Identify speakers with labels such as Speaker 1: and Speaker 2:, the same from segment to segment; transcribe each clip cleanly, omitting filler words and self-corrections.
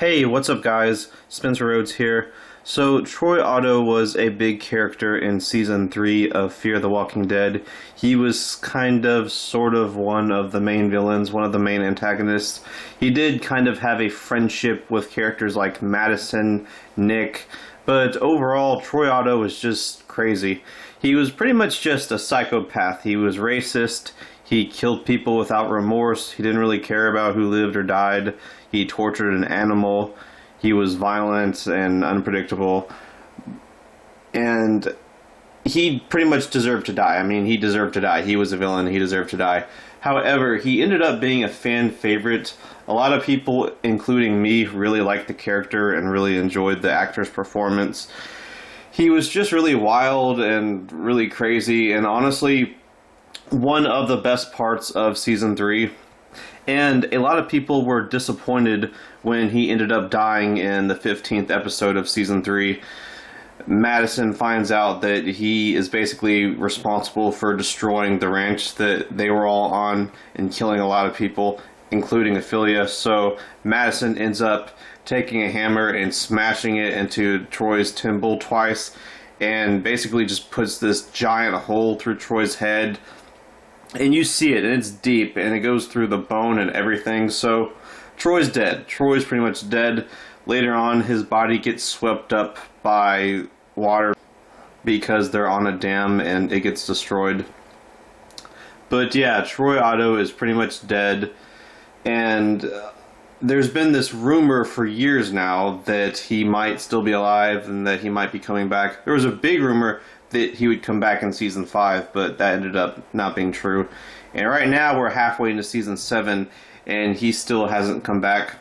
Speaker 1: Hey, what's up guys? Spencer Rhodes here. So, Troy Otto was a big character in Season 3 of Fear the Walking Dead. He was kind of, sort of one of the main villains, one of the main antagonists. He did kind of have a friendship with characters like Madison, Nick, but overall, Troy Otto was just crazy. He was pretty much just a psychopath. He was racist. He killed people without remorse. He didn't really care about who lived or died. He tortured an animal. He was violent and unpredictable. And he pretty much deserved to die. I mean, he deserved to die. He was a villain. He deserved to die. However, he ended up being a fan favorite. A lot of people, including me, really liked the character and really enjoyed the actor's performance. He was just really wild and really crazy, and honestly, one of the best parts of Season 3. And a lot of people were disappointed when he ended up dying in the 15th episode of Season 3. Madison finds out that he is basically responsible for destroying the ranch that they were all on and killing a lot of people, including Ophelia. So Madison ends up taking a hammer and smashing it into Troy's temple twice, and basically just puts this giant hole through Troy's head. And you see it, and it's deep, and it goes through the bone and everything. So Troy's dead. Troy's pretty much dead. Later on, his body gets swept up by water because they're on a dam and it gets destroyed. But yeah, Troy Otto is pretty much dead. And there's been this rumor for years now that he might still be alive and that he might be coming back. There was a big rumor that he would come back in Season 5, but that ended up not being true. And right now we're halfway into Season 7, and he still hasn't come back.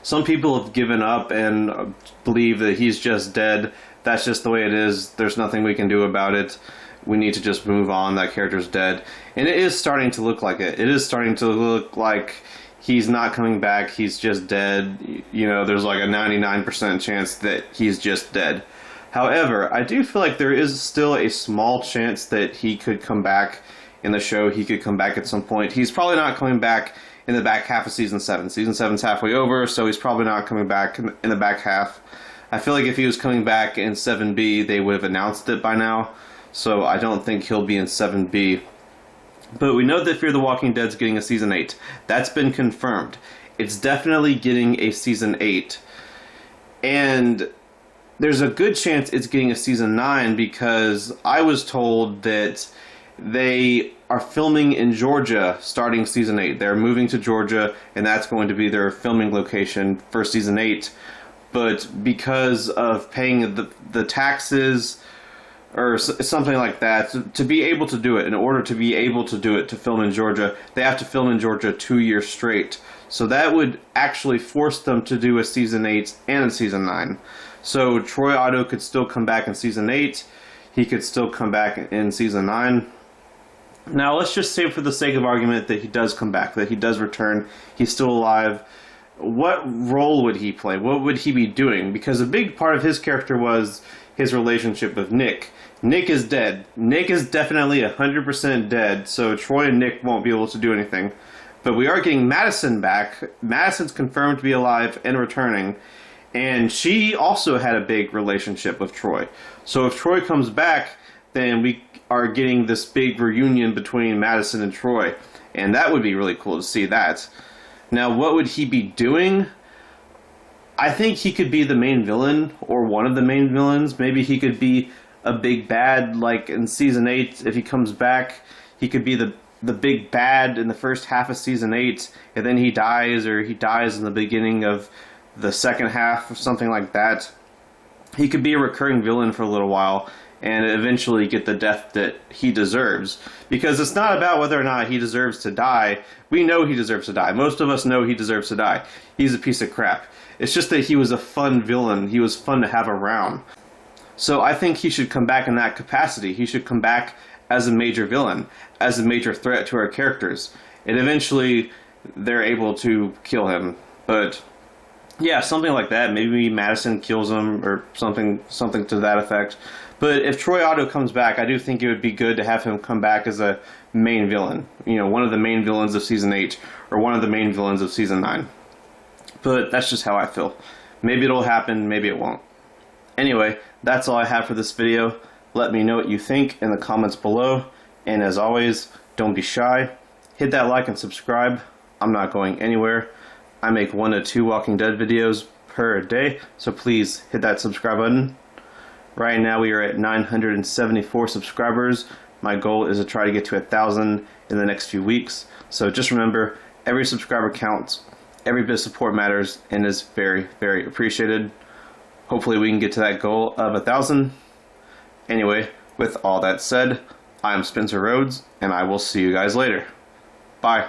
Speaker 1: Some people have given up and believe that he's just dead. That's just the way it is. There's nothing we can do about it. We need to just move on. That character's dead. And it is starting to look like it. It is starting to look like he's not coming back. He's just dead. You know, there's like a 99% chance that he's just dead. However, I do feel like there is still a small chance that he could come back in the show. He could come back at some point. He's probably not coming back in the back half of Season 7. Season 7's halfway over, so he's probably not coming back in the back half. I feel like if he was coming back in 7B, they would have announced it by now. So I don't think he'll be in 7B. But we know that Fear the Walking Dead's getting a Season 8. That's been confirmed. It's definitely getting a Season 8. And there's a good chance it's getting a Season 9 because I was told that they are filming in Georgia starting Season 8. They're moving to Georgia, and that's going to be their filming location for Season 8. But because of paying the taxes or something like that, to be able to do it, in order to be able to do it, to film in Georgia, they have to film in Georgia 2 years straight. So that would actually force them to do a Season 8 and a Season 9. So Troy Otto could still come back in Season 8. He could still come back in Season 9. Now, let's just say for the sake of argument that he does come back, that he does return, he's still alive. What role would he play? What would he be doing? Because a big part of his character was his relationship with Nick. Nick is dead. Nick is definitely 100% dead, so Troy and Nick won't be able to do anything. But we are getting Madison back. Madison's confirmed to be alive and returning. And she also had a big relationship with Troy. So if Troy comes back, then we are getting this big reunion between Madison and Troy. And that would be really cool to see that. Now, what would he be doing? I think he could be the main villain, or one of the main villains. Maybe he could be a big bad, like in Season 8, if he comes back. He could be the big bad in the first half of Season 8, and then he dies, or he dies in the beginning of the second half, or something like that. He could be a recurring villain for a little while and eventually get the death that he deserves. Because it's not about whether or not he deserves to die. We know he deserves to die. Most of us know he deserves to die. He's a piece of crap. It's just that he was a fun villain. He was fun to have around. So I think he should come back in that capacity. He should come back as a major villain, as a major threat to our characters. And eventually they're able to kill him. But yeah, something like that. Maybe Madison kills him or something to that effect. But if Troy Otto comes back, I do think it would be good to have him come back as a main villain. You know, one of the main villains of Season 8 or one of the main villains of Season 9. But that's just how I feel. Maybe it'll happen, maybe it won't. Anyway, that's all I have for this video. Let me know what you think in the comments below. And as always, don't be shy. Hit that like and subscribe. I'm not going anywhere. I make 1 to 2 Walking Dead videos per day, so please hit that subscribe button. Right now we are at 974 subscribers. My goal is to try to get to 1,000 in the next few weeks. So just remember, every subscriber counts. Every bit of support matters and is very, very appreciated. Hopefully we can get to that goal of 1,000. Anyway, with all that said, I'm Spencer Rhodes, and I will see you guys later. Bye.